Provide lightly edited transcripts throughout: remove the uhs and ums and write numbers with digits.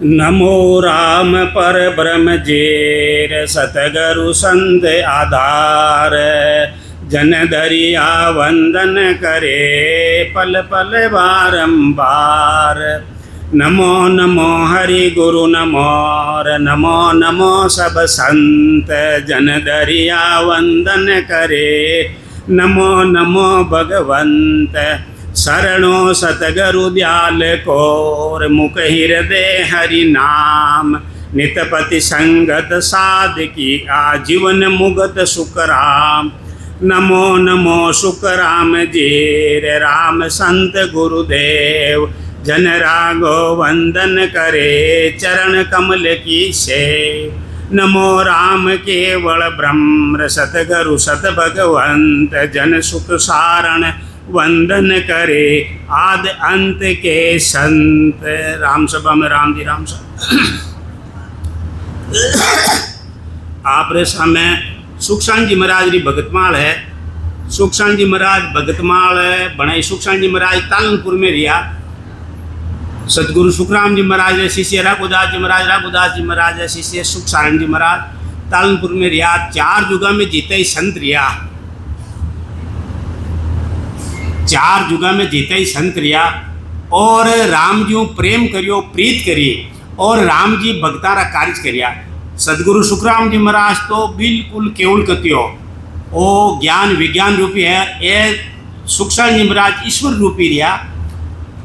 नमो राम पर ब्रह्म जेर सतगुरु संत आधार। जन दरिया वंदन करे पल पल बारंबार। नमो नमो हरि गुरु नमो नमो नमो सब संत। जन दरिया वंदन करे नमो नमो भगवंत। शरणो सतगुरु दयाल कोर मुख हृदय हरि नाम। नितपति संगत साधकी आजीवन मुगत सुख राम। नमो नमो सुख राम जीर राम संत गुरुदेव। जन रागो वंदन करे चरण कमल की सेव। नमो राम केवल ब्रह्म सतगुरु सत भगवंत। जन सुख सारण वंदन करे आद अंत के संत। राम सभा में राम जी राम सभा। आप रे सामने सुखसाण जी महाराज री भगतमाल है। सुखसाण जी महाराज भगतमाल बनाई। सुखसाण जी महाराज तालनपुर में रिया। सतगुरु सुखराम जी महाराज रे शिष्य रघुदास जी महाराज, रघुदास जी महाराज रे शिष्य सुखसारण जी महाराज तालनपुर में रिया। 4 जुगा में जीते ही संत रिया। 4 जुगा में जीते ही संत रिया। और राम जी प्रेम करियो, प्रीत करी और राम जी भगतारा कार्य करिया। सदगुरु सुखराम जी महाराज तो बिल्कुल केवल कतियो ओ ज्ञान विज्ञान रूपी है। ये सुखसाण जी महाराज ईश्वर रूपी रिया।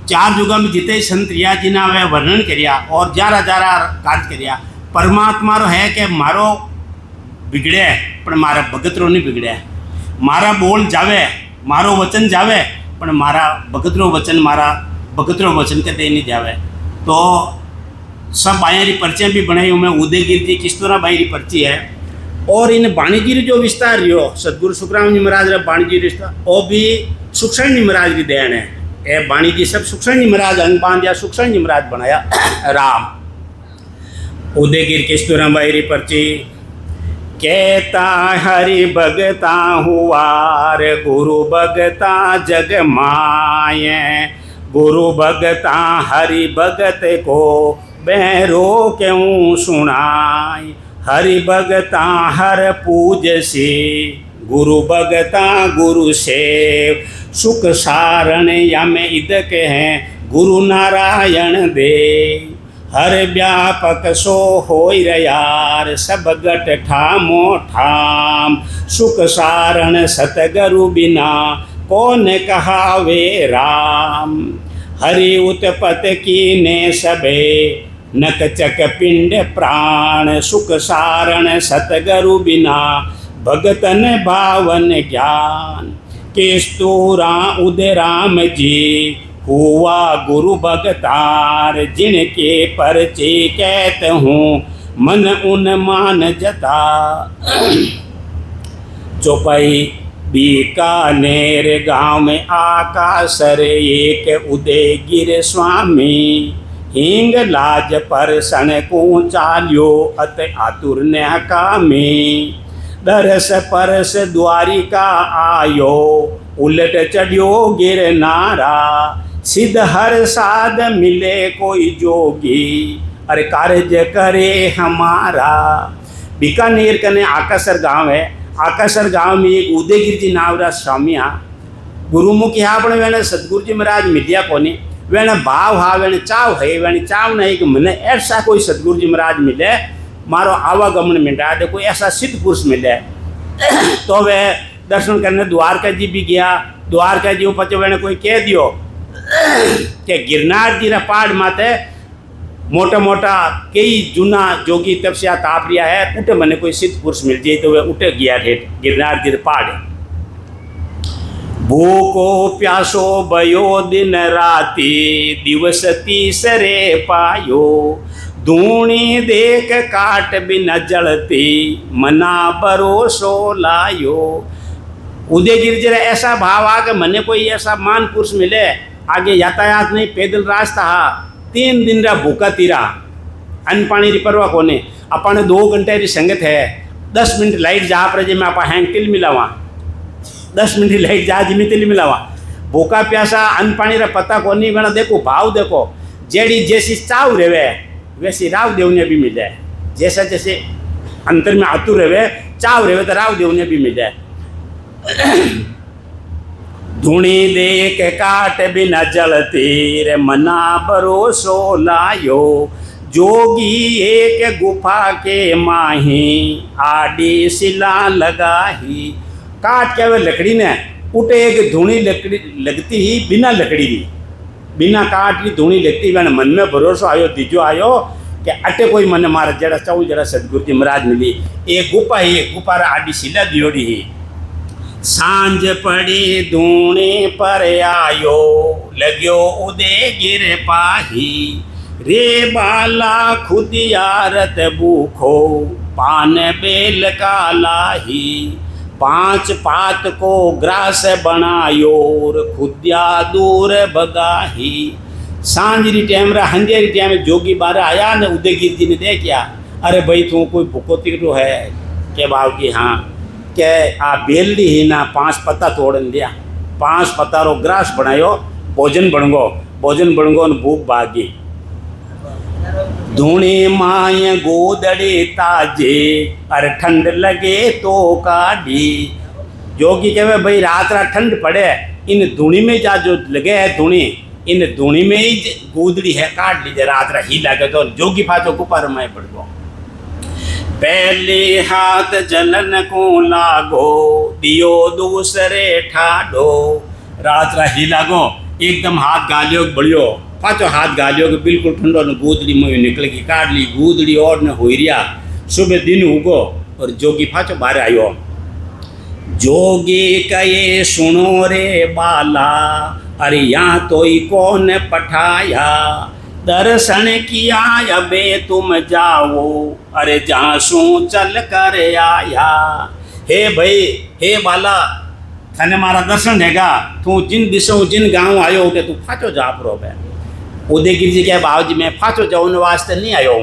4 जुगा में जीते ही संत रिया जिन्हें वे वर्णन करिया और जारा जारा कार्य करिया। परमात्मा रो है कि मारो बिगड़े पर मारा भगतरो नहीं बिगड़े। मारा बोल जावे, मारो वचन जावे पर मारा भगतरो वचन, मारा भगतरो वचन कदे नहीं जावे। तो सब बायारी पर्चियाँ भी बनाई मैं उदयगिर जी किस्तोरा बाई री पर्ची है। और इन बाणीजी री जो विस्तार रियो सतगुरु सुखराम जी महाराज रा बाणीजी रिश्ता वो भी सुखसाण जी महाराज की देन है। ये बाणीजी सब सुखसाण जी महाराज अंग बांध सुखसाण जी महाराज बनाया। राम उदयगिर किस्तोरा बाई री पर्ची कहता हरि भगता हुआर। गुरु भगता जग माये। गुरु भगता हरि भगत को बैरो क्यों सुनाई। हरि भगता हर पूज से गुरु भगता गुरु सेव। सुख सारण यम इदक है गुरु नारायण देव। हर व्यापक सो होई रयार सब गट ठामो ठाम। सुख सारण सतगुरु बिना कौन कहावे राम। हरि उत्पत की ने सबे नक चक पिंड प्राण। सुख सारण सतगुरु बिना भगतन भावन ज्ञान। केस्तूरा उदय राम जी हुआ गुरु भगतार। जिनके परचे कहत हूँ मन उन मान जता। चौपाई बीकानेर गांव में आकाशर एक उदयगिर स्वामी। हिंग लाज पर सन को चालियो अत आतुर ने कामी। दरस परस द्वारिका आयो उलट चढ़ियो गिरनारा। सिद्ध हर साध मिले कोई जोगी अरे कार्य करे हमारा। बीकानेर कने आकाशर गांव है। आकाशर गांव में एक उदयगिर जी नाव रा स्वामी हा। गुरुमुखी हा पण वेणे सतगुरु जी महाराज मिलिया कोनी। वेणे भाव हा, वेणे चाव है। वेणे चाव नहीं कि मने ऐसा कोई सतगुरु जी महाराज मिले मारो आवागमन मिटा दे, कोई ऐसा सिद्ध पुरुष मिले। तो वे दर्शन करने द्वारका जी भी गया। द्वारका जी पचे वेणे कोई कह दियो कि गिरनार जी रा पहाड़ माथे मोटा मोटा कई जूना जोगी तपस्या ताप रिया है। उठे मने कोई सिद्ध पुरुष मिल जाए तो वे उठे गया ठेठ गिरनार जी रा पहाड़। भूखो प्यासो भयो दिन राती दिवस तीसरे पायो। धूणी देख काट बिना जलती मना भरोसो लायो। उदयगिर जी ऐसा भाव आ कि मने कोई ऐसा मान पुरुष मिले। आगे यातायात नहीं, पैदल रास्ता हा। 3 दिन रा भूखा तीरा अन्न पानी री परवा कोने। अपन 2 घंटे री संगत है। 10 मिनट लाइट जा पर जे मैं आप हैंग तिल मिलावा। 10 मिनट लाइट जा जिमी तिल मिलावा। भूखा प्यासा अन्न पानी रा पता कोनी। वेणा देखो भाव देखो जेड़ी जैसी चाव रेवे वैसे रावदेव ने भी मिला है। जैसा जैसे अंतर में आतुर रहे चाव रहे तो रावदेव ने भी मिला है। धूणी देख काट बिना जलती रे मना भरोसो लायो, जोगी एक गुफा के माही आडी सिला लगाही। काट के वे लकड़ी ने उठे एक धूणी लकड़ी लगती ही बिना लकड़ी की, बिना काट की धूणी लगती मैंने मन में भरोसा आयो दीजो आयो कि अटे कोई मन मारे जरा चाहू जरा सदगुरु जी महाराज मिली। एक गुफा ही गुफा आडी सिला दियोड़ी ही। सांझ पड़ी धूणे पर आयो, लग्यो उदे गिर पाही। रे बाला खुदियारत भूखो, पान बेल का लाही। 5 पात को ग्रास बनायो, खुदिया दूर बगाही। सांझरी टाइम रा हंधेरी टाइम जोगी बार आया ने उदयगिरी जी ने देखा, अरे भाई तू कोई भूखो तिकटो है के बाब की हाँ के आ बेलड़ी ही ना 5 पत्ता तोड़न दिया, 5 पत्ता रो ग्रास बनायो, भोजन बनगो न भूख भागी। धूणी माय गोदड़े ताजे, अरे ठंड लगे तो काढ़ी। जोगी कहे भाई रात रात ठंड पड़े, इन धूणी में जा जो लगे है धूणी, इन धूणी में ही गोदड़ी है काट लीजिए रात रात ही लगे तो जोगी फाचो कुपार में पड़ गो। पहले हाथ जलन को लागो, दियो दूसरे ठाडो। रात रात ही लागो एकदम हाथ गालियो बढ़ियो, पाचो हाथ गालियो के बिल्कुल ठंडो न गूदड़ी में निकल की काट ली गूदड़ी और न हो रिया। सुबह दिन उगो और जोगी पाचो बाहर आयो। जोगी कहे सुनो रे बाला, अरे यहाँ तो ही कौन पठाया। दर्शन किया अबे तुम जाओ, अरे जासू चल कर आया। हे भाई हे बाला थाने मारा दर्शन हैगा, तू जिन दिशों जिन गाँव आयो उठे तू फाचो जा प्रो है। उदयगिरी जी के बाबू जी मैं फाचो जाऊन वास्ते नहीं आयो।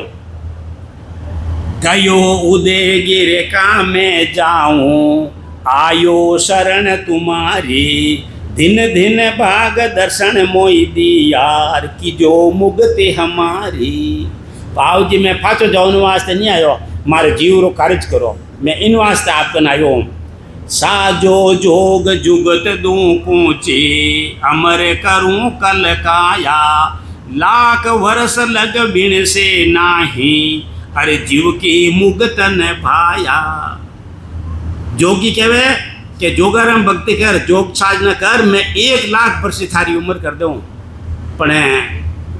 कयो उदयगिरी का मैं जाऊं, आयो शरण तुम्हारी। दिन दिन भाग दर्शन मोई दियार, की जो मुगते हमारी। बाबू जी मैं फाचो जाऊन वास्ते नहीं आयो, मारे जीव रो कार्य करो, मैं इन वास्ते आपकन आयो। साजो जोग जुगत दूं पूछे, अमर करूं कल काया। लाख वर्ष लग बिन से नाही, अरे जीव की मुगतन भाया। जोगी कहवे कि जोगाराम भक्ति कर, जोग साधना कर, मैं 1 लाख वर्ष थारी उम्र कर दूं, पण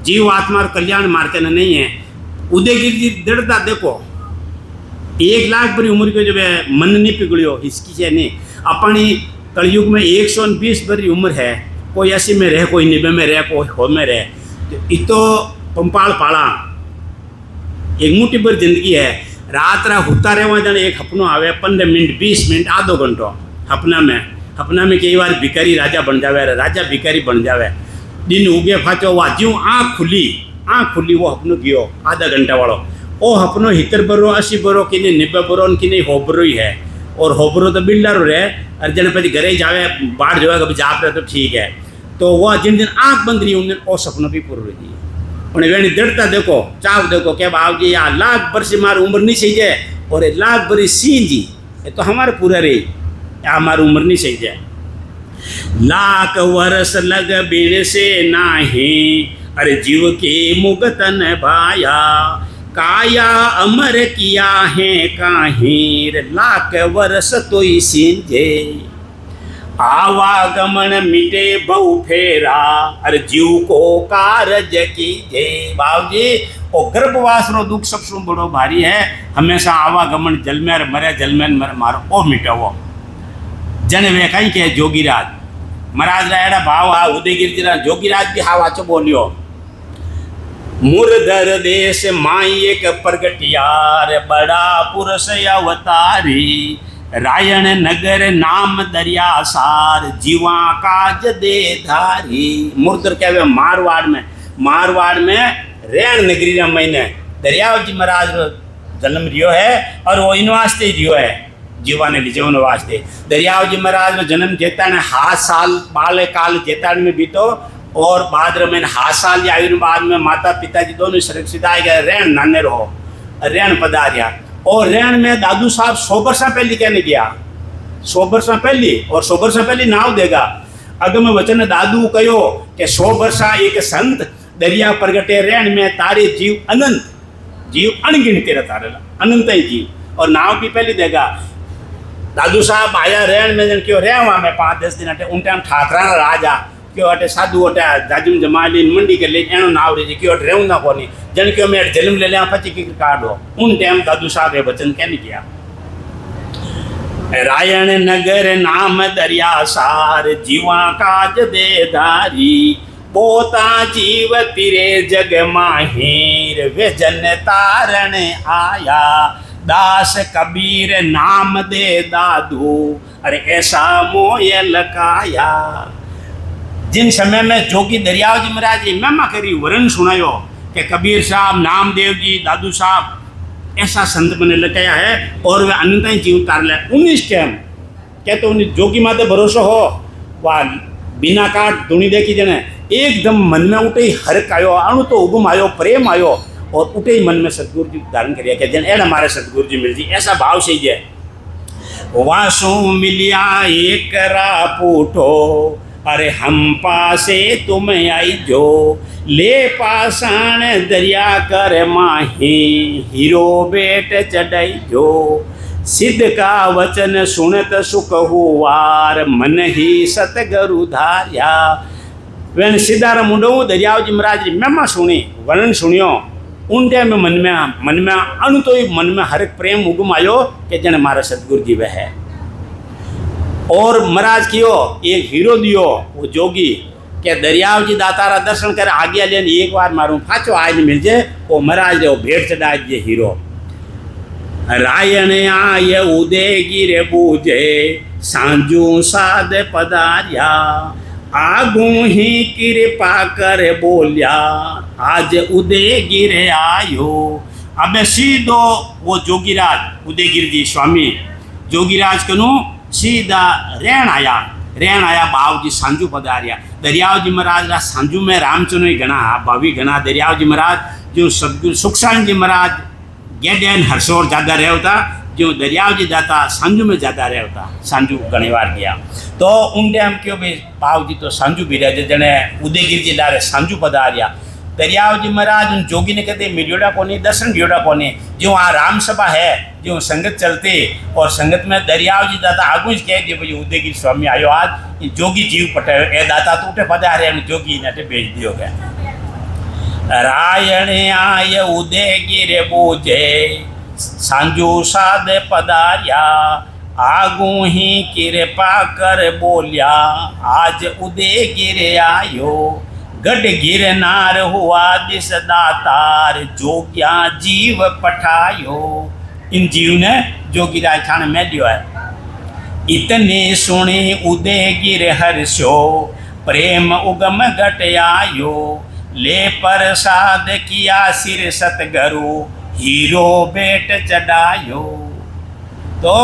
जीव आत्मा कल्याण मारते न नहीं है। उदयगिरी जी दृढ़ता देखो, 1 लाख बड़ी उम्र के जो मन नहीं पिघलियो इसकी से नहीं। अपनी कलयुग में 120 बड़ी उम्र है, कोई 80 में रहे, कोई 90 में रहे, कोई 100 में रहे। इतो पंपाल पाला एक मुट्ठी भर जिंदगी है। रात रात होता रहे जाने एक सपनों आवे 15 मिनट 20 मिनट आधो घंटो सपना में कई बार भिखारी राजा बन जावे, राजा भिखारी बन जावे। दिन उगे फाचो वा ज्यों आँख खुली वो सपनों गयो आधा घंटा वालों। ओ सपनों 70 बरो 80 बरो कि 90 बरो कि 100 बरो ही है। और 100 बरो तो बिल्डर रहे, अर्जन पति घरे जावे बाढ़ जो है कभी जाप रहे तो ठीक है। तो वह जिन दिन आँख बंद रही उन दिन और सपनों भी पूर्ण रही। उन्हें वेणी दृढ़ता देखो, चाव देखो क्या बाबू जी या लाख वर्ष हमारी उम्र नहीं सही जाए, और 1 लाख बरी सी जी ये तो हमारे पूरा रही, या हमारी उम्र नहीं सही जाए। लाख वर्ष लग बिन से नाही, अरे जीव के मुगतन भाया। काया अमर किया है काहीर, लाख वर्ष तो ही सींझे। आवागमन मिटे बहु फेरा, अरे जीव को कारज कीजे। बाबूजी ओ गर्भवास रो दुख सबसे बड़ो भारी है। हमेशा आवागमन जल में मरे जल में मरे मारो ओ मिटावो। जन वे कहीं के जोगीराज महाराज रायड़ा भाव आ उदयगिरी जी जोगीराज भी हा वाचो बोलियो। मुरधर देश माई एक प्रगटियार, बड़ा पुरुष अवतारी। रायण नगर नाम दरिया सार, जीवा काज दे धारी। मुरधर कहवे मारवाड़ में रेण नगरी रा महीने दरियाव जी महाराज जन्म रियो है, और वो इन वास्ते रियो है जीवा ने जीवन वास्ते। दरियाव जी महाराज जन्म जेता ने 7 साल बाल काल जेताड़ में भी तो और बाद में मैंने 7 साल या आयु बाद में माता पिताजी दोनों सुरक्षित आ गए रेण नाने रहो रेण पधारिया और रेण में दादू साहब 100 वर्ष पहले कहने गया 100 वर्ष पहले और 100 वर्ष पहले नाव देगा अगम वचन दादू कहो कि 100 वर्ष एक संत दरिया प्रगटे रेण में तारे जीव अनंत जीव अनगिनत तेरा तारे अनंत ही जीव और नाव भी पहले देगा दादू साहब आया रेण में जन क्यों रेवा में 5-10 दिन अटे उन टाइम ठाकरा राजा क्यों अटे साधु अटे जाजुम जमाली मंडी के ले एनो नाव रे क्यों अटे रेउंदा कोनी जन क्यों मैं जन्म ले लिया पची की काटो उन टाइम दादू साहब ये वचन कहने किया रायण नगर नाम दरिया सार जीवा काज दे धारी पोता जीव तिरे जग माहिर वे जन तारण आया दास कबीर नाम दे दादू अरे ऐसा मोय लकाया। जिन समय में जोगी दरियाव जी महाराज जी महिमा करी वर्ण सुनायो कि कबीर साहब नामदेव जी दादू साहब ऐसा संत बने लकाया है और वे अनंत ही जीव तार ले 19 टाइम क्या तो उन्हें जोगी माते भरोसा हो वह बिना काट धुनी देखी जने एकदम मन में उठे हरक आयो अणु तो उगम आयो प्रेम आयो और उठे ही मन में सतगुरु जी धारण करिया कि जन एड हमारे सतगुरु जी मिल जी ऐसा भाव से ही है वासु मिलिया एक रा पूठो अरे हम पासे तुम आई जो ले पाषाण दरिया कर माही हीरो बेट चढ़ाई जो सिद्ध का वचन सुनत सुख हुआर मन ही सतगुरु धार्या वेन सिद्धार मुंडो दरियाव जी महाराज जी महिमा सुनी वर्णन सुनियो उन टाइम में मन में अणु तो ही मन में हर एक प्रेम उगम आयो कि जन हमारा सतगुरु जी वह है और महाराज कियो एक हीरो दियो वो जोगी के दरियाव जी दातारा दर्शन कर आज्ञा लेने एक बार मारूं फाचो आज मिल जाए वो महाराज रे वो भेंट चढ़ा दिए हीरो रायण आय उदय गिरे बूझे सांजू साध पधारिया आगू ही कृपा कर बोलिया आज उदय गिरे आयो। अब सीधो वो जोगीराज उदयगिरी जी स्वामी जोगीराज कनु सीधा रेण आया बाव जी सांजू पधारिया दरियाव जी महाराज रा सांजू में रामचंद्र गणा भावी गणा दरियाव जी महाराज जो सदगुरु सुखसान जी महाराज गेडन हरसोर ज़्यादा रहे होता जो दरियाव जी जाता सांजू में ज़्यादा रहे होता सांजू घनी बार गया तो उन टाइम क्यों भाई बाव जी तो सांजू भी रहे जने उदयगिरी जी लारे सांजू पधारिया दरियाव जी महाराज उन जोगी ने कहते मिलियोड़ा कोनी दर्शन दियोड़ा कोनी जो वहाँ राम सभा है जो संगत चलते और संगत में दरियाव जी दाता आगू कह दिए भाई उदयगिरी स्वामी आयो आज जोगी जीव पटे ए दाता तो उठे पधारे जोगी ने भेज दियो गया रायण आय उदयगिरी बूझे सांजू साध पधारिया आगू ही कृपा कर बोलिया आज उदयगिरी आयो गढ़ गिरनार हुआ दिस दातार जोग्या जीव पठायो। इन जीव ने जोगीराज खान में दियो है इतने सुने उदय गिर हर्षो प्रेम उगम घट आयो ले प्रसाद किया सिर सतगुरु हीरो बेट चढ़ायो। तो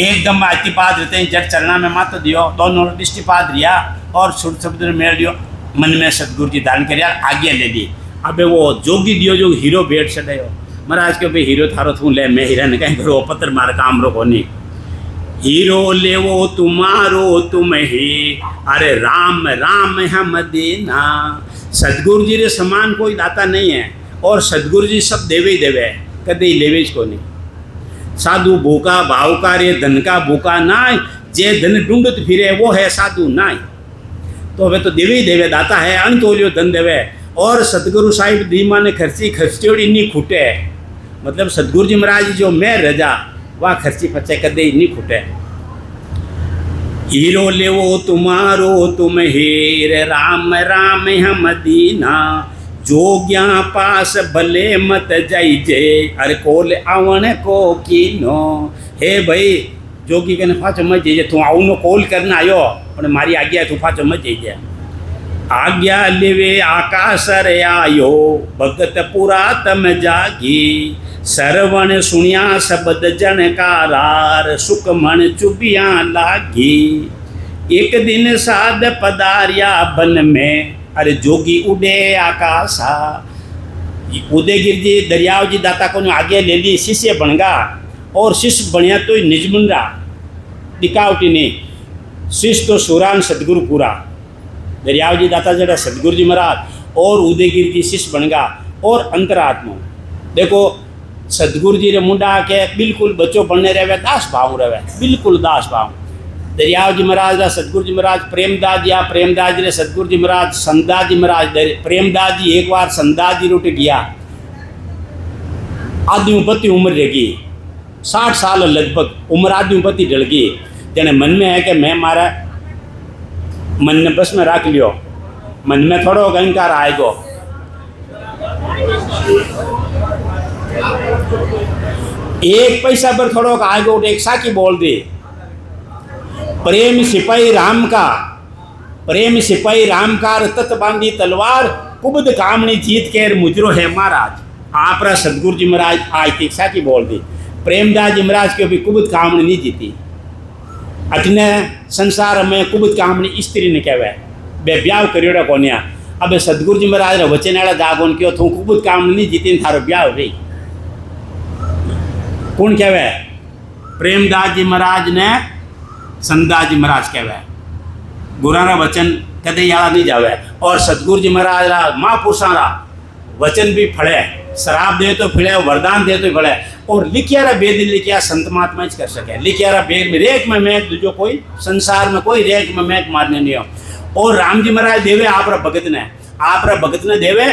एकदम आतिपाद रहते जट चलना में मत दियो दोनों दृष्टिपाद रिया और सुर शब्द मेल दियो मन में सतगुरु जी दान कर आज्ञा ले दी। अबे वो जोगी दियो जो हीरो भेंट चढ़ायो महाराज के भाई हीरो थारो थू ले मैं हीरा ने कहीं करो पत्थर मार काम रो कोनी हीरो ले वो तुम्हारो तुम ही अरे राम राम हम देना। सतगुरु जी रे समान कोई दाता नहीं है और सतगुरु जी सब देवे ही देवे कदे ही लेवे को नहीं। साधु भूखा भावकार ये धन का भूखा ना जे धन ढूंढत फिरे वो है साधु ना तो वे तो देवे ही देवे दाता है अनतोलियो धन देवे और सतगुरु साहिब दीमा ने खर्ची खर्चोड़ी नहीं खूटे मतलब सतगुरु जी महाराज जो मैं रजा वह खर्ची पचे कदे ही नहीं खूटे। हीरो ले वो तुम्हारो तुम हीर राम राम हम दीना जोग्या पास भले मत जाइजे अरे कोल आवन को कीनो। हे भाई जोगी कहने फाचो मत जाइए तू आऊ नो कोल करना आयो पर मारी आज्ञा तू फाचो मत जाइए। आज्ञा लेवे आकाश रे आयो भगत पुरा तम जागी सरवण सुनिया शब्द जनकारार सुख मन चुबिया लागी। एक दिन साध पधारिया बन में, अरे जोगी उड़े आकाशा। उदयगिर जी दरियाव जी दाता को आगे ले ली, शिष्य बन गा, और शिष्य बनया तो निजमन रहा, दिखावटी नहीं। शिष्य तो सुरान सदगुरु पूरा, दरियाव जी दाता जरा सदगुरु जी महाराज और उदयगिर जी शिष्य बन गा। और अंतरात्मा देखो, सदगुरु जी रे मुंडा के बिल्कुल बच्चों बनने रहे, दास भाव रहे, बिल्कुल दास भाव। दरियाव जी महाराज सतगुरु जी महाराज प्रेमदास जी, प्रेमदास जी ने सतगुरु जी महाराज संतदास जी महाराज। प्रेमदास जी एक बार संतदास जी रोट गया, आदि उपति उम्र रहेगी 60 साल लगभग उम्र, आदि उपति ढल गई। तेने मन में है कि मैं मारा मन ने बस में रख लियो, मन में थोड़ा अहंकार आएगो। एक पैसा पर थोड़ा आएगो, एक साकी बोल दे, प्रेम सिपाही राम का, प्रेम सिपाही राम का, तत बांधी तलवार, कुबद कामनी जीत के मुजरो है महाराज। आपरा सतगुरु जी महाराज आज तीक्षा की बोल दी, प्रेमदास जी महाराज के भी कुबद कामनी नहीं जीती। अटने संसार में कुबद कामनी स्त्री ने कहवे, बे ब्याह करियोड़ा कोन्या। अब सतगुरु जी महाराज वचन आड़ा दागोन क्यों तू कुबद कामनी नहीं जीती, थारो ब्याह हो गई। कौन कहवे? प्रेमदास जी महाराज ने संतदास जी महाराज कहवे, गुराना वचन कदे याद नहीं जावे। और सतगुरु जी महाराज रा महापुरुषा रा वचन भी फड़े, शराब दे तो फिड़े, वरदान दे तो फड़े। और लिखिया रा बेद लिखिया संत महात्मा कर सके, लिखिया रा बेद में रेख में मैं दूजो कोई संसार में कोई रेख में मैं मारने नहीं हो। और राम जी महाराज देवे आप रा भगत ने, आप रा भगत ने देवे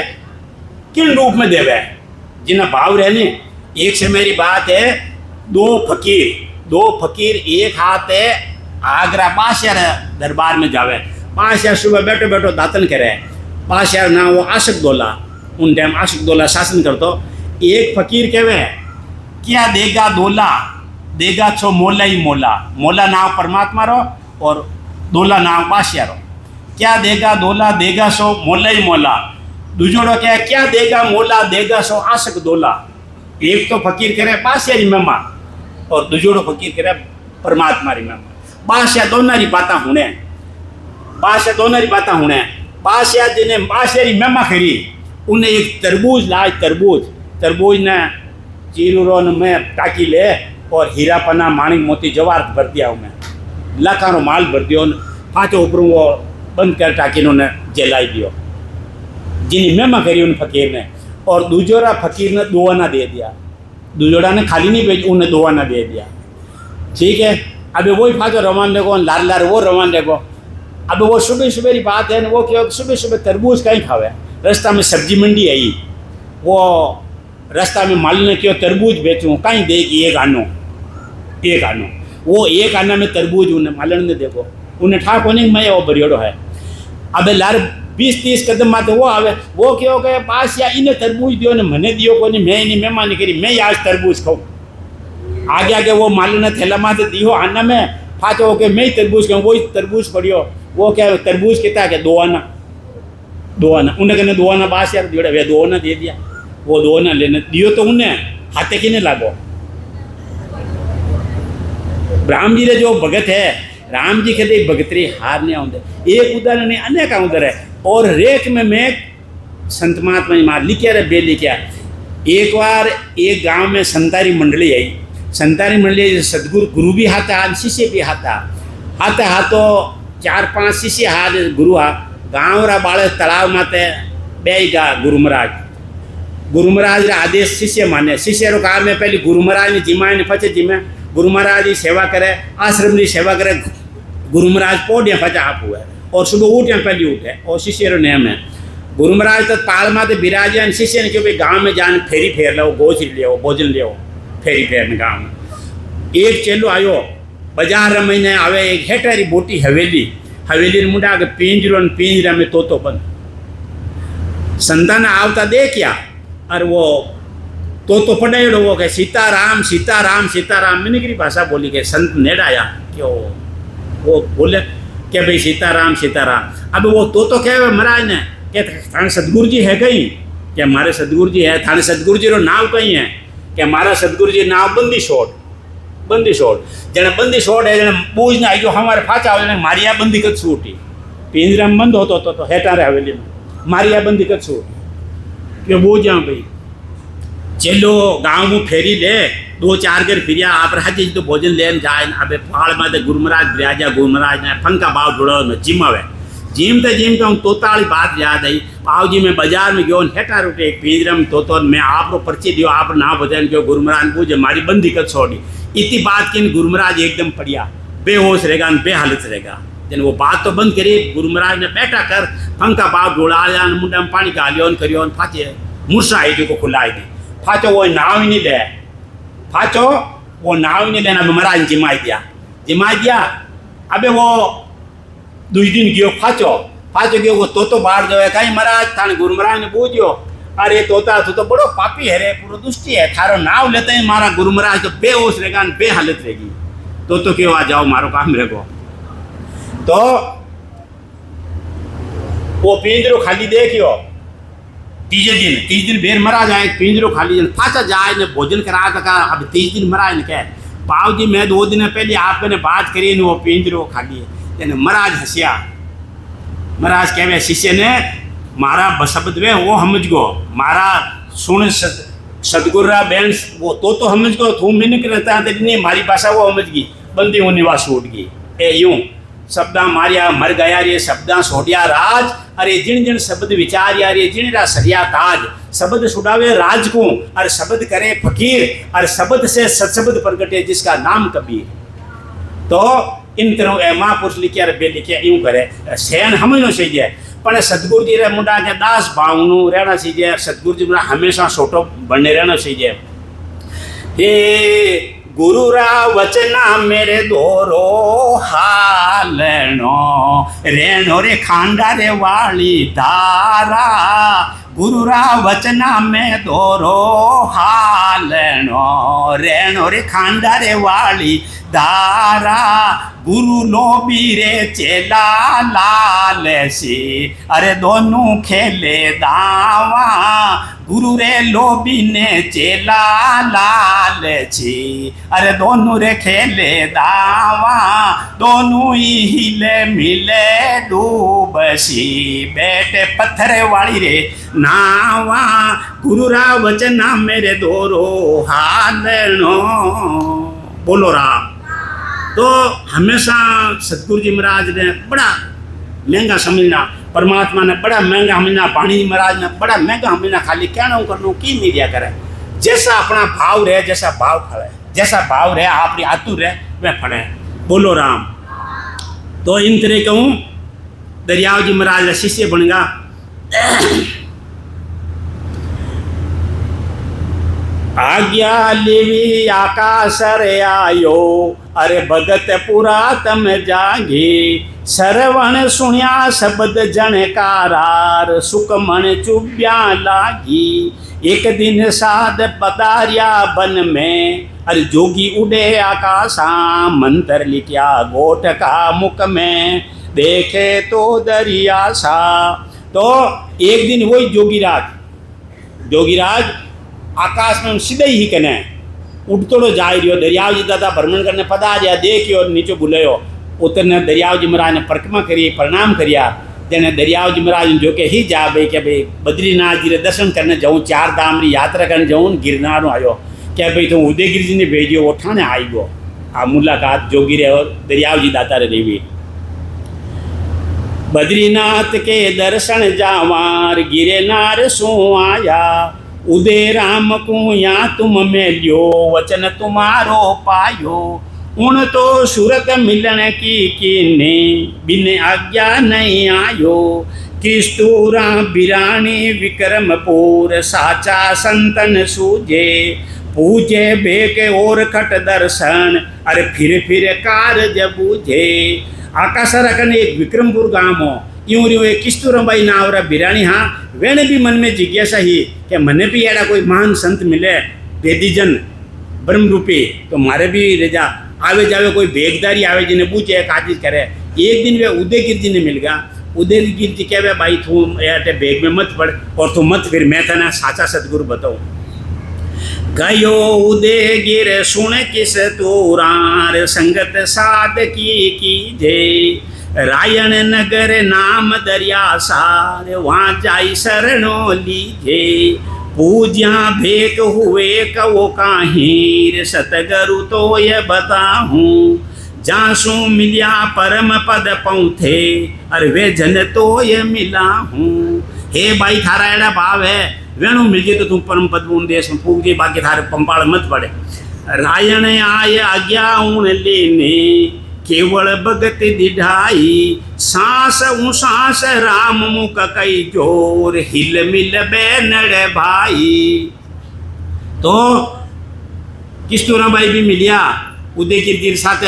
किन रूप में देवे, जिन्हें भाव रहने। एक से मेरी बात है, दो फकीर एक हाथ है आगरा पाशर दरबार में जावे, पाशर सुबह बैठो बैठो दातन करे, पाशर ना वो आशिक दोला, उन टाइम आशिक दोला शासन करतो। एक फकीर कहवे क्या देगा दोला, देगा छो मोला ही मोला, मोला नाव परमात्मा रो और दोला नाव पाशर रो। क्या देगा दोला, देगा सो मोला ही मोला। दूजोड़ो क्या देगा मोला, देगा सो आशिक दोला। एक तो फकीर करे पाशर ही मेमा और दूजोड़ो फकीर करे परमात्मा री मेमा। बादशाह दोनों री बाता हुने, बादशाह दोनों री बाता हुने। बादशाह जिन्हें बादशाह री मेमा करी, उन्हें एक तरबूज लाए, तरबूज ने चीरूरो में टाकी ले और हीरा पना माणिक मोती जवाहर भर दिया, उनमें लाखानो माल भर दियो। पाँचों ऊपर वो बंद कर टाकी ने जलाई दियो, जिन्हें मेमा करी उन फकीर ने। और दूजोड़ा फकीर ने 2 आना दे दिया, दूजोड़ा ने खाली नहीं भेजी, उन्हें 2 आना दे दिया। ठीक है, अभी वही फाजो रवान देखो, लार लार वो रवान देखो। अब वो सुबह सुबह की बात है, वो क्यों सुबह सुबह तरबूज कहीं खावे, रास्ता में सब्जी मंडी आई, वो रास्ता में माल ने क्यों तरबूज बेचूँ, कहीं देगी एक आनो, वो एक आना में तरबूज उन्हें मालन ने देखो, उन्हें ठा को नहीं मैं वो बरियोड़ो है। अब लार 20-30 कदम माते वो आवे, वो क्यों कहे पास या इन्हें तरबूज दियो ने मने दियो को नहीं, मैं नहीं मेहमान करी, मैं आज तरबूज खाऊँ। आगे आगे वो मालूम ने थैला माते दियो आना में फाचो के मैं तरबूज खाऊँ, वही तरबूज पड़ियो। वो क्या तरबूज कितना क्या 2 आना, उन्हें कहने 2 आना बास यार दियोड़ा, वे 2 आना दे दिया। वो 2 आना लेने दियो तो उन्हें हाथे की नहीं लागो। राम जी रे जो भगत है, राम जी कहते भगतरी हार नहीं आते। एक उदाहरण नहीं, अनेक उधर है। और रेख में मैं संत महात्मा मार लिखिया रे बे लिखिया। एक बार एक गांव में संतारी मंडली आई, संतारी मंडली सदगुरु गुरु भी हाथा शिष्य भी हाथा, हाथो 4-5 शिष्य हाथ गुरु हा। गाँव रा बाड़े तालाब माते बेगा गुरु महाराज रा आदेश शिष्य माने। शिष्य रो काम में पहले गुरु महाराज ने जिमाए ने पचे जिमे गुरु महाराज की सेवा करे, आश्रम की सेवा करे। गुरु महाराज पोड़िया पचा आप हुए और सुबह उठे पहले उठे और शिष्य रो नियम है। गुरु महाराज तो पाल माते बिराजे, शिष्य ने क्यों भाई गाँव में जान फेरी फेर लो, गोच लियो, भोजन लियो, फेरी फेरने गाँव में। एक चेलो आयो बाजार महीने आवे, एक हेटारी बोटी हवेली मुंडा के पिंजरा में तोतो बंद। संतान आवता देखिया और वो तो पढ़ेड़ो वो कहे सीताराम सीताराम सीताराम। मिनिकरी भाषा बोली के संत नेड़ाया क्यों, वो बोले क्या भाई सीताराम सीताराम। अब वो तो कहे महाराज ने क्या थाने सतगुरु जी है कहीं, क्या हमारे सतगुरु जी है, थाने सतगुरु जी रो नाव कहीं है, क्या हमारा सतगुरु जी नाव बंदी छोड़। बंदी छोड़ जने बंदी छोड़ है जने बूझ ना आई जो हमारे फाचा हो जने मारी आ बंदी कद छूटी पिंजरा में बंद होतो तो हेटा रे हवेली में मारी आ बंदी कद छूटी के बूझ जा भाई चलो गांव में फेरी ले 2-4 घर फिरिया आप राजे तो भोजन लेन जाए अबे पहाड़ में तो गुरुमराज राजा गुरुमराज ने फंका बाव जुड़ो में जिम आवे जिम तो तोताली बात याद आई पाव जी में बाजार में गयो हेटा रोटे एक पिंजरा में तोतो मैं आपको पर्ची दियो आप ना बदन गयो गुरुमराज पूछे मारी बंदी कद छोड़ी इतनी बात की गुरुमराज एकदम पड़िया बेहोश रहेगा बेहालत रहेगा जन वो बात तो बंद करी गुरुमराज ने बैठा कर फंका बाव जुड़ा मुंडा में पानी गालियो करियो फाचे मूर्छा आई को खुलाई दी फाचो वो नाव ही नहीं ले फाचो वो नाव ही नहीं लेना महाराज जिमाई दिया अबे वो 2 दिन गयो फाचो गयो वो तो बाहर जो है कहीं महाराज थाने गुरु महाराज ने पूछो अरे तोता तू तो बड़ो पापी है रे पूरा दुष्टी है थारो नाव लेते हैं मारा गुरु महाराज तो बेहोश रहेगा बेहालत रहेगी तो क्यों आ जाओ मारो काम रहेगो तो वो पिंजरो खाली देखियो तीजे दिन बेर महाराज आए पिंजरो खाली जन फाचा जाए ने भोजन करा का अब 30 दिन महाराज ने कह पाव जी मैं 2 दिन पहले आपने बात करी ने वो पिंजरो खाली है महाराज हंसिया महाराज कहे शिष्य ने मारा शब्द वे वो समझ गो मारा सुन सदगुरु बेन वो तो समझ गो तू मिनक रहता नहीं मारी भाषा वो समझ गई बंदी वो निवास छूट गई ए यूं शब्दा मारिया मर गया रे शब्दा सोटिया राज अरे जिन जिन शब्द विचारिया रे जिन रा सरिया ताज शब्द छुड़ावे राज को अरे शब्द करे फकीर अरे शब्द से सत्शब्द प्रगटे जिसका नाम कबीर तो इन तरह महापुरुष लिखे अरे बे लिखे यूं करे सहन हमनो चाहिए पर सतगुरु जी रे मुंडा के दास भावनु रहना चाहिए सतगुरु जी मुंडा हमेशा छोटो बनने रहना चाहिए हे गुरु रा वचना मेरे दोरो हालनो रेणो रे खांडा रे वाली धारा गुरु रा वचना में दोरो हालनो रेणो रे खांडा रे वाली धारा गुरु लोबी रे चेला लाल सी अरे दोनों खेले दावा गुरु रे लोबी ने चेला लाल छी अरे दोनों रे खेले दावा दोनों ही हिले मिले डूबसी बेटे पत्थर वाली रे नावा गुरु रा वचना मेरे दोरो हालनो बोलो राम। तो हमेशा सतगुरु जी महाराज ने बड़ा महंगा समझना परमात्मा ने बड़ा महंगा समझना पाणी महाराज ने बड़ा महंगा समझना खाली कहना करना की नहीं दिया करे जैसा अपना भाव रहे जैसा भाव फले जैसा भाव रहे आपकी आतुर रहे वह फले बोलो राम। तो इन तरह कहूँ दरियाव जी महाराज शिष्य बनेगा आज्ञा लेवी आकाश रे आयो अरे भगत पुरा तम जागी सरवण सुनिया शब्द जनकारार सुकमण चुब्या लागी एक दिन साध पधारिया बन में अरे जोगी उड़े आकाशा मंत्र लिखा गोट का मुख में देखे तो दरिया सा। तो एक दिन वही जोगीराज आकाश में सीधे ही कने उठतोड़ो जा रही दरियाव जी दादा भ्रमण करने पधारिया देखियो नीचे बुलायो उतरने दरियाव जी महाराज ने परिक्रमा करी प्रणाम करिया जने दरियाव जी महाराज जो के ही जा भाई के भाई बद्रीनाथ जी रे दर्शन करने जाऊँ 4 धाम री यात्रा करने जाऊँ गिरनार आयो क्या भाई तो उदयगिरी जी ने भेजियो वो ठाणे आई गो आ मुलाकात जोगी रे और दरियाव जी दाता रे देवी बद्रीनाथ के दर्शन जावार गिरनार सो आया उदय राम को या तुम मेलियो वचन तुम्हारो पायो उन तो सूरत मिलन की कीने बिन आज्ञा नहीं आयो किस्तूरा बिरानी विक्रमपुर साचा संतन सूझे पूजे बेके और खट दर्शन अरे फिर कारज बूझे आकाश रखन एक विक्रमपुर गांव हो यूं रे किस्तूरबाई नावरा बिरानी हाँ वेने भी मन में जिज्ञासा ही कि मने भी एड़ा कोई महान संत मिले वेदीजन ब्रह्म रूपी तो मारे भी रेजा आवे जावे कोई बेगदारी आवे जिन्हें पूछे काजिज करे। एक दिन वे उदयगिर जी ने मिल गया उदयगिर जी कहे भाई तू बेग में मत पड़ और तू मत फिर मैं था ना साचा सतगुरु बताऊँ गयो उदय गिर सुन किस तोरार संगत साध की जे रायण नगर नाम दरिया सार वहाँ जाई शरणो लीजे पूज्या भेक हुए कवो काहीर सतगरु तो ये बताहूँ जासू मिलिया परम पद पौथे अरे वे जन तो ये मिला हूँ। हे भाई थारा एड़ा भाव है वेणु मिल जाए तो तुम परम पद उन देश में फूक दे बाकी थारे पंपाल मत पड़े। रायण आय आज्ञा उन लेने केवल भगत दिढ़ाई सांस ऊ सांस राम मुख कई जोर हिल मिल बैनड़ भाई। तो किस्तूरा भाई भी मिलिया उदय गिर साथ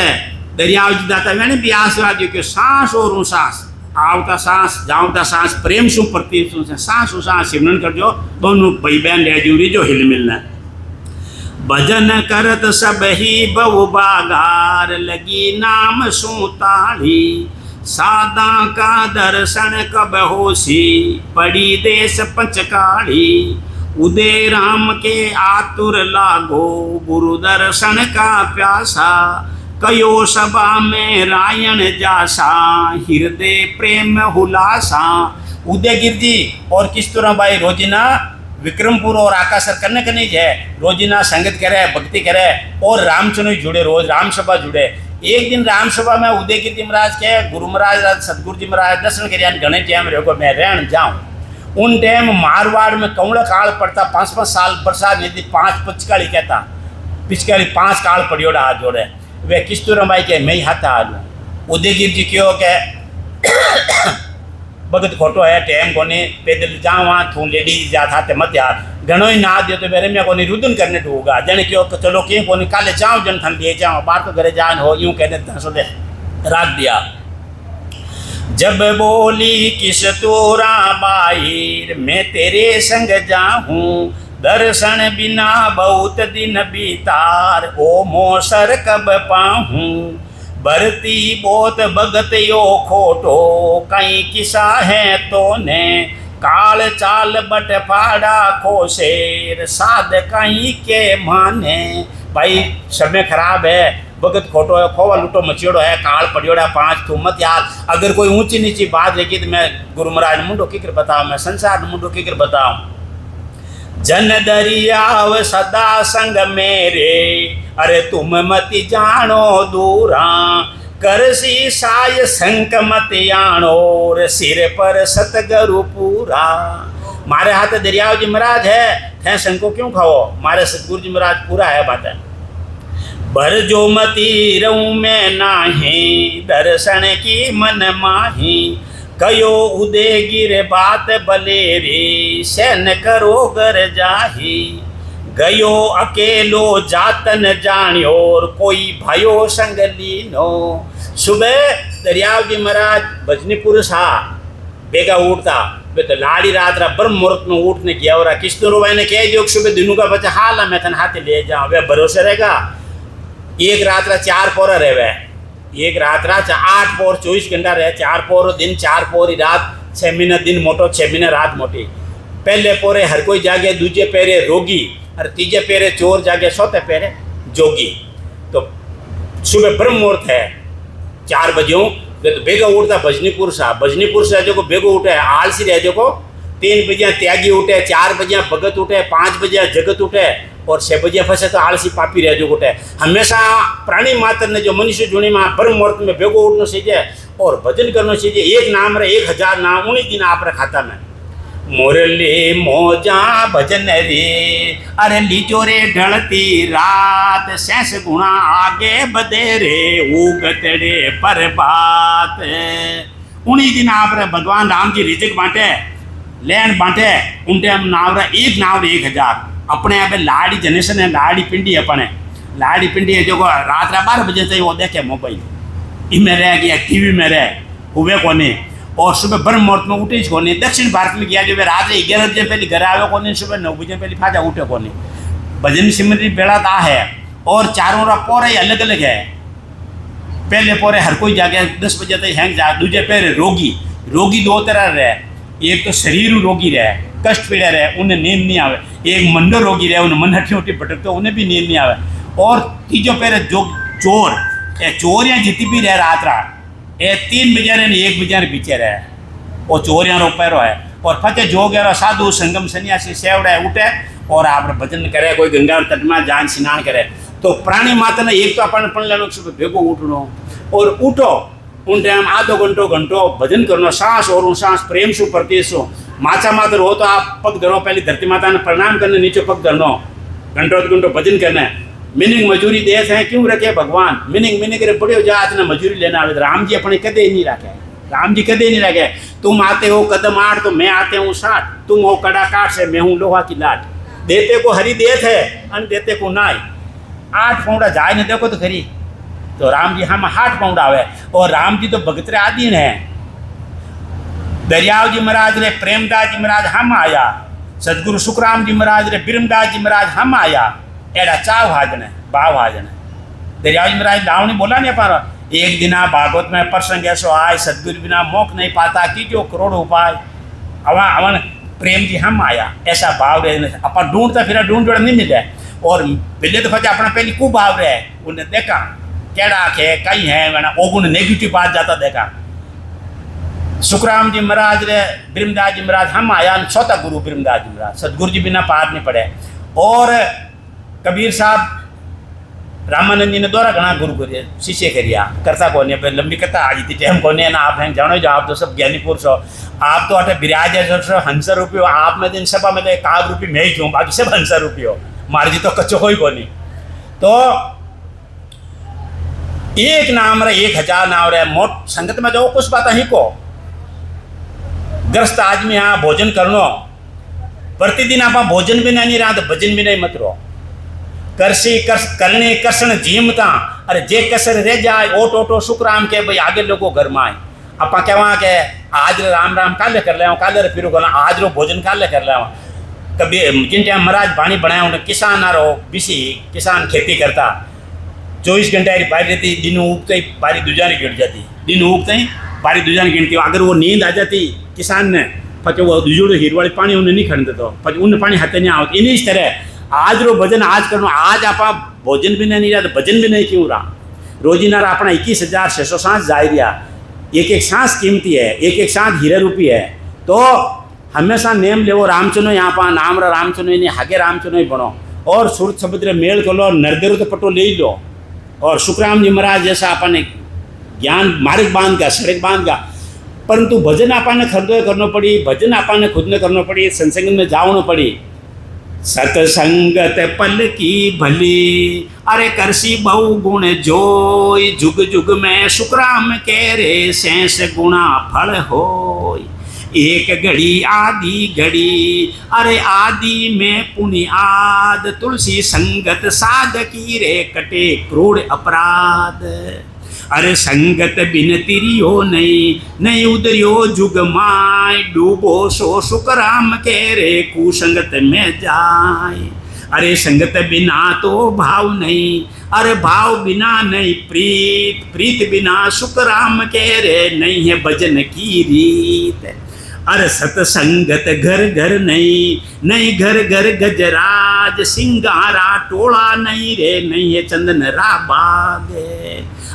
दरियाव दाता वेणे भी आसवाद के सांस और ऊ सांस आवता सांस जावता सांस प्रेम शू प्रति सांस ऊ सांस सिमरन कर जो दोनों भाई बहन ले जूरी जो हिल मिलना। भजन करत सब ही बहु बागार लगी नाम सूताड़ी सादा का दर्शन कब होसी पड़ी देश पंचकाड़ी उदय राम के आतुर लागो गुरु दर्शन का प्यासा कयो सभा में रायण जासा हृदय प्रेम हुलासा। उदयगिर जी और किस्तूरा भाई रोजिना विक्रमपुर और आकाशर करने के नहीं है रोजिना संगत करे भक्ति करे और रामचंद्र जुड़े रोज राम सभा जुड़े। एक दिन राम सभा में उदयगिर जी महाराज के गुरु महाराज सतगुरु जी महाराज दर्शन कर घने टाइम रहो मैं रहन जाऊँ। उन टाइम मारवाड़ में कौड़ा काल पड़ता 5-5 साल बरसात यदि 5 पिचकाली कहता पिचकाली 5 काल पड़ियोड़ा हाथ जोड़े वे किस्तूरा भाई के मैं हाथ आलू। उदयगिर जी क्यों के भगत खोटो है टाइम कोनी पैदल जावा थू लेडीज जा था मत यार घणो ही ना दियो तो मेरे में कोनी रुदन करने होगा जने क्यों चलो क्यों कोनी काले जाओ जन थन ले जाओ बाहर तो घरे जान हो यूं कहने दसो दे राख दिया। जब बोली किस तोरा बाहिर मैं तेरे संग जाऊं दर्शन बिना बहुत दिन बीतार ओ मोसर कब पाहूं भरती बोत भगत यो खोटो कई किसा है तो ने काल चाल बट फाड़ा खोसेर साध कहीं के माने। भाई समय खराब है भगत खोटो है खोवा लुटो मचेड़ो है काल पड़ियोड़ा 5 तू मत यार अगर कोई ऊंची नीची बात रहेगी तो मैं गुरु महाराज मुंडो किकर बताऊं मैं संसार मुंडो किकर बताऊं। जन दरियाव सदा संग मेरे अरे तुम मत जानो दूरा करसी साय संक मत यानो सिर पर सतगरु पूरा। मारे हाथ दरियाव जी महाराज है थे संको क्यों खाओ मारे सतगुरु जी महाराज पूरा है बात है। भर जो मती रहूं मैं नाही दर्शन की मन माही कयो उदय गिर बात बलेरी सैन करो घर जाही गयो अकेलो जातन जानियो और कोई भयो संग लीनो। सुबह दरियाव जी महाराज भजनीपुर सा बेगा उठता वे तो लाड़ी रात रा ब्रह्म मुहूर्त में उठने गया और किस्तूर भाई ने कह दियो सुबह दिनों का बच्चा हाल मैं थन हाथे ले जाऊँ वे भरोसे रहेगा। एक रात रा 4 पोरा रहे एक रात रा 8 पोर 24 घंटा रहे 4 पोर दिन 4 पोरी रात 6 महीना दिन मोटो 6 महीना रात मोटी। पहले पोरे हर कोई जागे दूजे पैरे रोगी और तीजे पैरे चोर जागे सोते पैरे जोगी। तो सुबह ब्रह्म मुहूर्त है 4 बजे तो बेगा उठता भजनीपुर से जो बेगो उठे आलसी रहे जो 3 बजे त्यागी उठे 4 बजे भगत उठे 5 बजे जगत उठे और 6 बजे फंसे तो आलसी पापी रह जो उठे। हमेशा प्राणी मात्र ने जो मनुष्य जुणी में ब्रह्म मुहूर्त में बेगो उठना सीखे और भजन करना सीखे। एक नाम रे 1000 नाम उन्हीं दिन आप रे खाता में मुरली मोजा भजन रे अरे लीजो रे ढलती रात शेष गुणा आगे बदे रे उगतड़े पर बात। उन्हीं दिन आप रे भगवान राम जी रिजक बांटे लैंड बांटे उन टाइम नाव रे एक नाव रे 1000 अपने यहाँ पे लाड़ी जनरेशन है लाड़ी पिंडी अपने लाड़ी पिंडी है जो रात 12 बजे से वो देखे मोबाइल इनमें रह गया टीवी में रह हुए कोने और सुबह ब्रह्म मुहूर्त में उठे कोने। दक्षिण भारत में गया जो रात 11 बजे पहले घर आवे कोने सुबह 9 बजे पहले फाजा उठे कोने। भजन सिमरनी बेड़ा ता है और चारों रा पोरे अलग अलग है। पहले पोरे हर कोई जाके 10 बजे तक हैंग जा दूजे पैरे रोगी 2 तरह रहे एक तो शरीर रोगी रहे कष्ट पीड़ा रहे उन्हें नींद नहीं आवे, एक मंडर रोगी रहे उन्हें मन हटी उठी भटकते उन्हें भी नींद नहीं आवे, और तीजो पैर जो चोर ये चोर यहाँ जीती भी रहे रात रात ये 3 बजे ने 1 बजे पीछे रहे वो चोर यहाँ रो पैरो है। और फतेह जो गया साधु संगम सन्यासी सेवड़े उठे और आप भजन करे, कोई गंगा तट में जान स्नान करे। तो प्राणी मात्र ने एक तो अपन पण लेनो भेगो उठनो और उठो उन टाइम आधो घंटो भजन करनो, सांस और सांस प्रेम सु प्रतीसो। माचा मात्र हो तो आप पग धरो, पहले धरती माता ने प्रणाम करने, नीचे पग धरनो, घंटो भजन करना। मीनिंग मजूरी देश है क्यों रखे भगवान, मीनिंग करे बड़े जात ने मजूरी लेना आवे। राम जी अपने कदे नहीं रखे, राम जी कदे नहीं रखे। तुम आते हो कदम 8 तो मैं आते हूँ 60, तुम हो कड़ा काट से मैं हूँ लोहा की लाट। देते को हरी देत है अन देते को नाई, 8 पौड़ा जाए न देखो तो खरी। तो राम जी हम 8 पौड़ा आवे, और राम जी तो भगतरे आदि है। दरियाव जी महाराज रे प्रेमदास जी महाराज हम आया, सदगुरु सुखराम जी महाराज रे बिरमदास जी महाराज हम आया। एड़ा चाव हाजन है भाव हाजन है। दरियाव जी महाराज लावनी बोला नहीं पारो, एक दिना भागवत में प्रसंग ऐसो आय, सदगुरु बिना मोक्ष नहीं पाता की जो करोड़ उपाय। अवन प्रेम जी हम आया, ऐसा भाव रहे अपन ढूंढता फिर ढूंढ जोड़ नहीं मिले। और मिले तो फटे अपना पहली खूब भाव रहे, उन्हें देखा केड़ा के कई है मैंने ओगुन नेगेटिव बात जाता देखा। सुखराम जी महाराज रे बिरमदास जी महाराज हम आया, चौथा गुरु बिरमदास जी महाराज, सदगुरु जी बिना पार नहीं पड़े। और कबीर साहब रामानंद जी ने द्वारा घना गुरु करिए शिष्य करिया करता कौन है, लंबी कथा आज थी टाइम कौन है ना। आप हैं जानो जो आप तो सब ज्ञानी पुरुष हो, आप तो अटे विराज हंसा रूपी हो। आप में दिन सभा में काग रूपी मैं ही क्यों, बाकी सब हंसा रूपी हो, मार जी तो कच्चो कोई कोनी। तो एक नाम रे 1000 नाम रे मोट संगत में जाओ कुछ बात ही को ग्रस्त आदमी यहाँ भोजन करनो, प्रतिदिन आप भोजन भी नहीं रहा तो भजन भी नहीं मत रो। करसी करने कसण जीमता, अरे जे कसर रह जाए ओट ओटो सुखराम के भाई आगे लोगों घर में आए। आप कहवा के आज राम राम काले कर ले, काले फिर आज रो भोजन काले कर ले। कभी जिन टाइम महाराज पानी बनाया उन्हें किसान आ रहो बिसी किसान खेती करता, 24 घंटे बारी रहती, दिन उगते ही बारी दुजारी गिर जाती, दिन उगते ही बारी दुजारी गिनती। अगर वो नींद आ जाती किसान ने पचे वो दुजोड़ो हीरवाड़ी पानी उन्हें नहीं खरीदते तो पचे उन्हें पानी हाथे नहीं आवत। इन्हीं तरह आज रो भजन आज करनो, आज आप भोजन भी नहीं रहा तो भजन भी नहीं क्यों रहा। रोजीना अपना 21,600 सांस जा रहा, एक एक सांस कीमती है, एक एक सांस हीरे रूपी है। तो हमेशा नेम लेवो रामचनो यहाँ पा नाम रा रामचनो नहीं हागे रामचनो ही बनो। और सूरत समुद्र मेल कर लो, नरदेरो तो पटो ले लो। और सुखराम जी महाराज जैसा अपन ज्ञान मार्ग बांध का सड़क बांध का, परंतु भजन आपने खरीदो करना पड़ी, भजन आपने खुद ने करना पड़ी, सत्संग में जाओ पड़ी। सतसंगत पल की भली, अरे करसी बहु गुण जोय, जुग जुग में सुखराम के रे शेष गुणा फल होय। एक घड़ी आदि घड़ी, अरे आदि में पुण्य आद, तुलसी संगत साधकी रे कटे क्रूर अपराध। अरे संगत बिन तिरियो नहीं उदरियो जुग माय, डूबो सो सुखराम के रे कुसंगत में जाए। अरे संगत बिना तो भाव नहीं, अरे भाव बिना नहीं प्रीत, प्रीत बिना सुखराम के रे नहीं है भजन की रीत। अरे सतसंगत घर घर नहीं घर घर गजराज, सिंगारा टोला नहीं रे नहीं है चंदन रा बाग।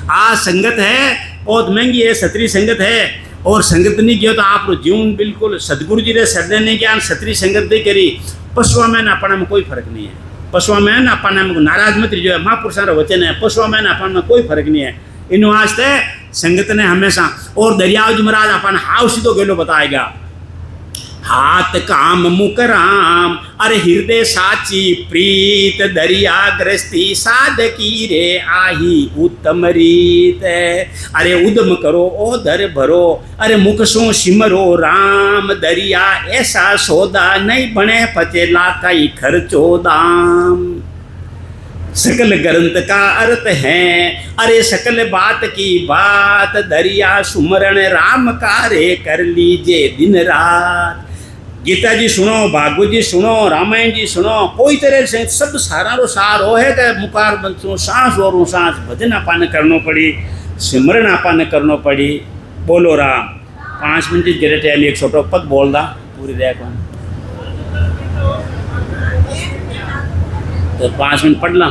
आ संगत है बहुत महंगी है, सतरी संगत है। और संगत नहीं किया तो आप जीवन बिल्कुल सदगुरु जी रे सरने नहीं ज्ञान सतरी संगत नहीं करी, पशुआ में अपना में कोई फर्क नहीं है। पशुआ में अपना में नाराज मत जो है, महापुरुषों का वचन है, पशुआ में अपना में कोई फर्क नहीं है। इन वास्ते संगत ने हमेशा। और दरियाव जी महाराज अपन हाउ सीधो गेलो बताएगा, हाथ काम मुख राम, अरे हृदय साची प्रीत, दरिया ग्रस्ती साधकी रे आही उत्तम रीत। अरे उदम करो ओधर भरो, अरे मुख सो सिमरो राम, दरिया ऐसा सौदा नहीं बने पचे लाकाई खर्चो दाम। सकल ग्रंथ का अर्थ है, अरे सकल बात की बात, दरिया सुमरण राम का रे कर लीजिए दिन रात। गीता जी सुनो, भागवत जी सुनो, रामायण जी सुनो, कोई तरह से सब सारा रो सार हो है कि मुकार बंसो सांस और सांस भजन आपाने करनो पड़ी, सिमरन आपाने करनो पड़ी। बोलो राम। 5 मिनट गिरे टाइम एक छोटो पद बोल दा पूरी रह को। तो 5 मिनट पढ़ ला।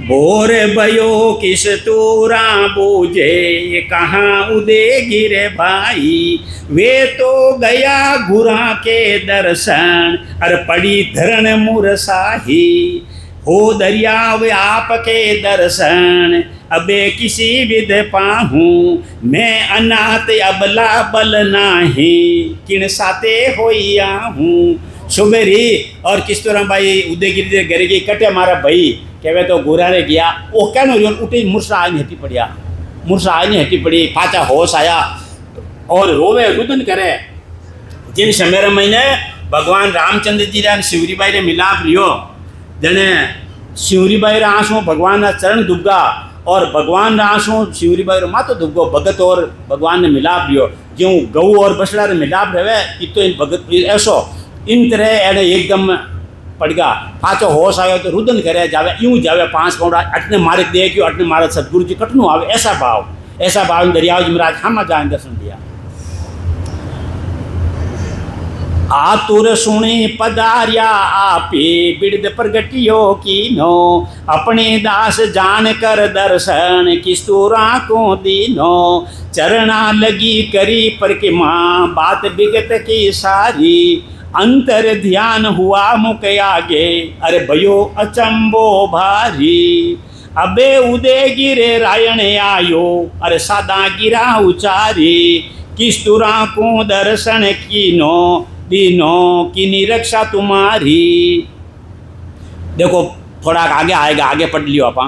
भोर भयो किस तूरा बूझे कहाँ उदय गिरे भाई, वे तो गया गुरा के दर्शन अरे पड़ी धरण मुरसाही। हो दरियाव आपके दर्शन अबे किसी विध पाहूँ, मैं अनाथ अबला बल नाही किन साते होइया हूँ। सुबेरी और किस तरह भाई उदयगिरी घर की कटे मारा भाई कहवे तो गुरारे गया वो क्या नो उठी मुरसा आज हटी पड़िया, मुरसा आज हटी पड़ी। पाचा होश आया और रोवे रुदन करे। जिन समय महीने भगवान रामचंद्र जी रे शिवरी बाई रे मिलाप लियो, जने शिवरी बाई रे आंसू भगवान ना चरण दुबगा और भगवान रा आंसू शिवरी बाई रो मातो दुबगो। भगत और भगवान ने मिलाप लियो, ज्यों गऊ और बछड़ा रे मिलाप रहे इतो इन भगत ऐसो इन तरह एने एकदम पड़गा। पाचो होश आयो तो रुदन करे जावे यूं जावे 5 पौड़ा अटने मारे दे क्यों अटने मारे सतगुरु जी कटनो आवे। ऐसा भाव दरियाव जी महाराज हम जान दर्शन दिया। आतुर सुनी पदारिया आपे बिरद प्रगटियो कीनो, अपने दास जान कर दर्शन किस्तूरा को दीनो। चरणा लगी करी परिक्रमा बात विगत की सारी, अंतर ध्यान हुआ मुख आगे अरे भयो अचंबो भारी। अबे उदय गिरे रायण आयो अरे सादा गिरा उचारी, किस्तुरा को दर्शन कीनो दीनो किनी रक्षा तुम्हारी। देखो थोड़ा आगे आएगा, आगे पढ़ लियो आपा।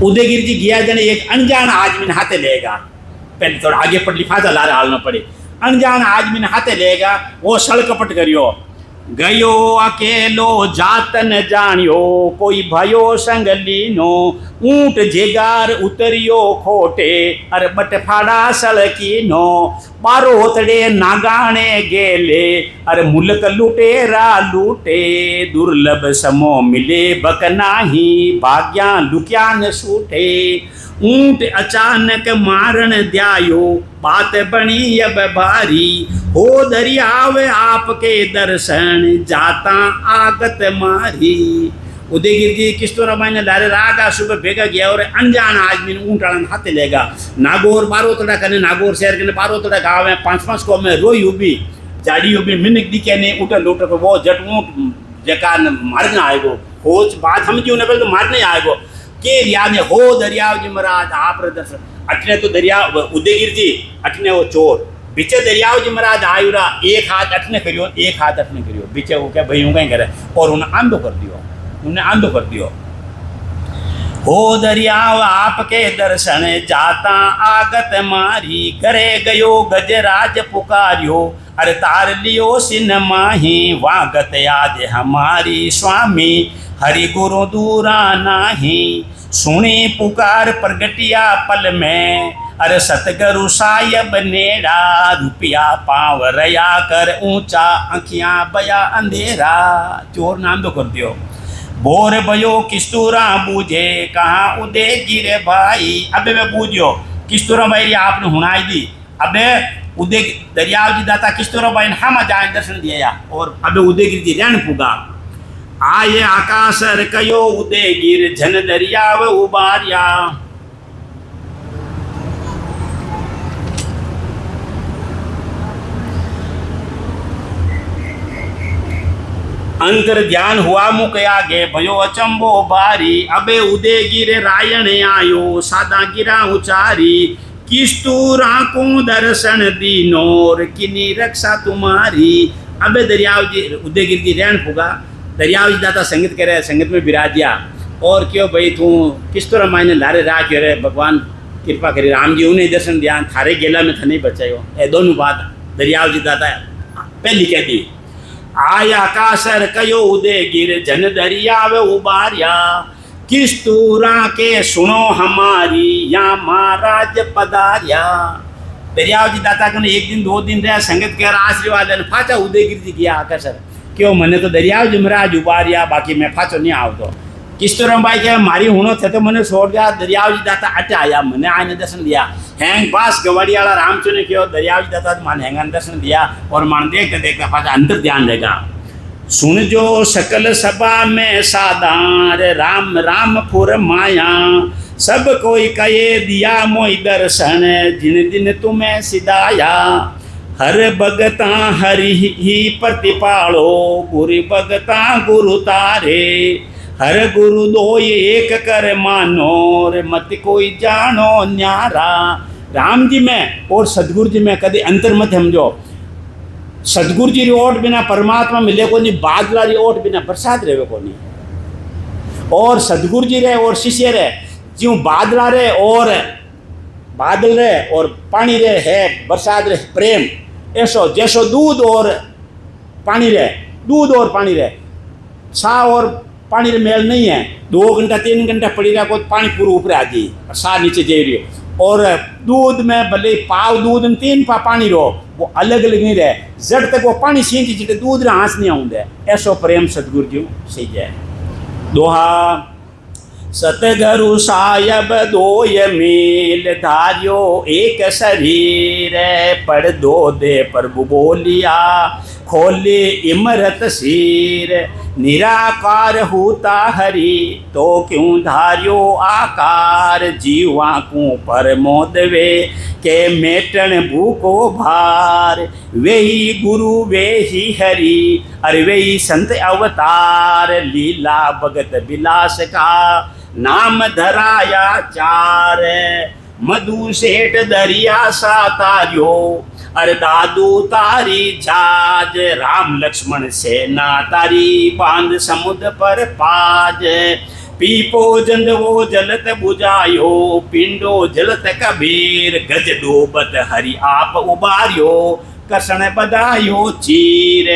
उदयगिरी जी गया जने एक अनजान आदमी ने हाथे लेगा, पहले थोड़ा आगे पढ़ लिफाजा ला रहा हालना पड़े। अनजान आदमी ने हाथे लेगा वो सड़कपट करियो, गयो अकेलो जातन जानियो कोई भयो संग लीनो। ऊंट जेगार उतरियो खोटे अरे बट फाड़ा सड़कीनो। बारो होतड़े नागाने गेले अरे मुल्क लुटेरा लूटे। दुर्लभ समो मिले बक नाही भाग्या लुक्या न सूटे। ऊंट अचानक मारण द्यायो बात बनी अब भारी। हो दरियाव आपके दर्शन जाता आगत मारी। उदयगिरी जी किस तरह मैंने लारे रागा सुबह भेगा गया और अनजान आदमी ऊंट आड़न हाथे लेगा। नागौर बारोतड़ा कने नागौर शहर के बारोतड़ा गाँव है 5-5 को में रोई उबी जाड़ी उबी मिनक दिखे ने उठा लूट वो जट ऊंट जका मारना आएगो। खोज बात हम क्यों न तो मारने आएगो के रिया ने। हो दरियाव जी महाराज आप दर्शन अटने तो दरिया उदयगिरी जी अटने वो चोर बिचे दरियाव जी महाराज आयुरा एक हाथ अटने करियो एक हाथ अटने करियो बिचे वो क्या भाई कहीं करे और उन्हें आंधो कर दियो, उन्हें आंधो कर दियो। हो दरियाव आपके दर्शन जाता आगत मारी। करे गयो गजराज पुकारियो अरे तार लियो सिन माही। वागत याद हमारी स्वामी हरि गुरु दूरा नाही। सुनी पुकार प्रगटिया पल में अरे सतगुरु सायब नेड़ा। रुपया पाव रया कर ऊंचा अखियां बया अंधेरा। चोर नाम तो कर दियो। बोर भयो किस्तूरा बूझे कहाँ उदय गिरे भाई। अबे मैं बूझियो किस्तूरा भाई आपने हुनाई दी। अबे उदय दरियाव जी दाता किस्तूरा भाई ने हम जाए दर्शन दिया और अबे उदयगिरी जी रैन पुगा। आये आकाशर कयो उदयगिर झन दरियाव उबारिया। अंतर ध्यान हुआ मुख आगे भयो अचंबो भारी। अबे उदयगिर रायण आयो सादा गिरा उचारी। किस्तूरा को दर्शन दीनोर किनी रक्षा तुम्हारी। अबे दरियाव जी उदयगिरी जी रैन पुगा। दरियाव जी दाता संगीत करे संगीत में विराजिया और क्यों भाई तू किस तरह मायने लारे राह करे भगवान कृपा करी। राम जी उन्हें दर्शन दिया थारे गेला में था नहीं बचायो। ए दोनों बात दरियाव जी दाता पहली कह दी। आया कासर कयो उदयगिर जन दरियाव उबारिया। किस्तूरा के सुनो हमारी या महाराज पधारिया। दरियाव जी दाता को 1 दिन 2 दिन रहा संगत कर आशीर्वाद फाचा उदयगिरी जी गया आकाशर क्यों मने तो दरियाव जी महाराज उबारिया बाकी मैं फाचो नहीं आओ तो किस्तूरम भाई के मारी हुनो थे तो मैंने छोड़ गया दरियावजी दाता अटे आया मैंने आने दर्शन दिया हैंग पास गवाड़ी वाला रामचू ने क्यों दरियावजी दाता मान हैंगन दर्शन दिया और मान देखते देखते पास अंतर ध्यान रहेगा। सुन जो सकल सभा में सादार राम राम फुर माया सब कोई कहे दिया मोई दर्शन जिन दिन तुम्हें सिदाया हर भगता हरि ही प्रतिपालो गुरु भगता गुरु तारे हर गुरु दो एक कर मानो रे मत कोई जानो न्यारा। राम जी में और सदगुरु जी में कभी अंतर मत समझो। सदगुरु जी री ओट बिना परमात्मा मिले को नहीं, बादला री ओट बिना प्रसाद रहे को नहीं। और सदगुरु जी रहे और शिष्य रहे ज्यों बादला रहे और बादल रहे और पानी रहे है बरसात रहे प्रेम ऐसो जैसो दूध और पानी रहे, दूध और पानी रहे, सा और पानी रे मेल नहीं है। 2 घंटा 3 घंटा पड़ी रहा को पानी पूरा ऊपर आ जी सा नीचे जा रही और दूध में भले पाव दूध में 3 पा पानी रो वो अलग अलग नहीं रहे जड़ तक वो पानी सींची जीते दूध रे हाथ नहीं आऊंदे ऐसो प्रेम सदगुरु जी सही है। दोहा सतगुरु सायब दोय मील धार्यो एक शरीर पढ़ दो दे प्रभु बोलिया खोले इमरत सिर निराकार होता हरि तो क्यों धार्यो आकार जीवा को पर मोदवे के मेटन भूको भार वे ही गुरु वे ही हरि अरे वे ही संत अवतार लीला भगत विलास का नाम धराया चार मधु सेठ दरिया सा तारियो अरे दादू तारी जाज राम लक्ष्मण सेना तारी बांध समुद्र पर पाज पीपो जंद वो जलत बुझायो पिंडो जलत कबीर गज डूबत हरि आप उबारियो कसण बधायो चीर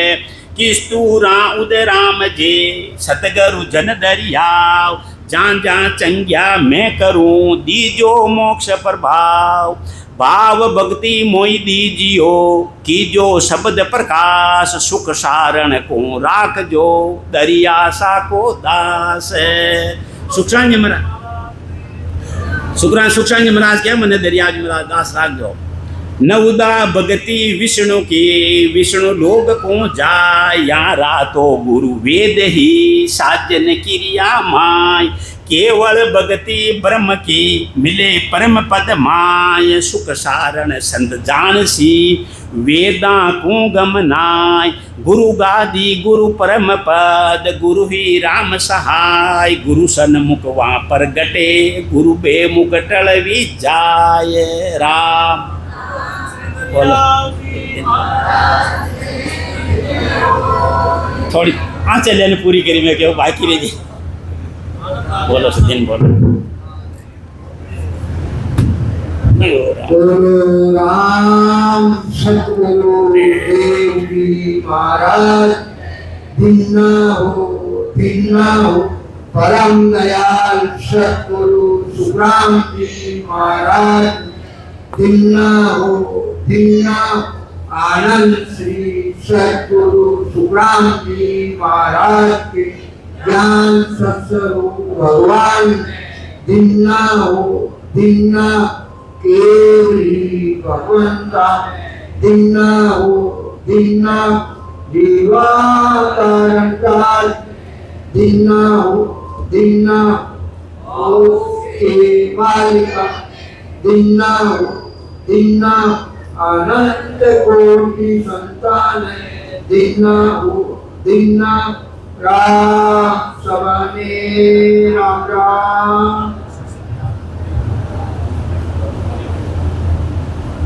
किस्तूरा उदराम जे सतगुरु जन दरियाव जान जान चंग्या मैं करूं दीजो मोक्ष प्रभाव भाव भक्ति मोई दीजियो कीजो शब्द प्रकाश सुख सारण को राख जो दरिया सा को दास। सुखराज महाराज क्या मैंने दरिया महाराज दास राख दो नवदा भगति विष्णु की विष्णु लोग को जाय यारा तो गुरु वेद ही साजन क्रिया माय केवल भगति ब्रह्म की मिले परम पद माय सुख सारण संत जान सी वेदा को गमनाय गुरु गादी गुरु परम पद गुरु ही राम सहाय गुरु सन्मुख वहाँ पर गटे गुरु बेमुख टलवी जाय राम। थोड़ी आँचें लेने पूरी करी मैं क्यों बाकी रह जी बोलो सचिन बोलो। राम सतगुरु देव जी महाराज भिन्ना हो परम दयाल सतगुरु सुखराम जी महाराज भिन्ना आनंद श्री सतगुरु सुखराम जी महाराज के ज्ञान सत्स्वरूप भगवान भिन्ना केवली भगवंता भिन्ना जीवाकारण काल भिन्ना मालिका भिन्ना अनंत कोटि संतान भिन्ना राम सबने राम राम।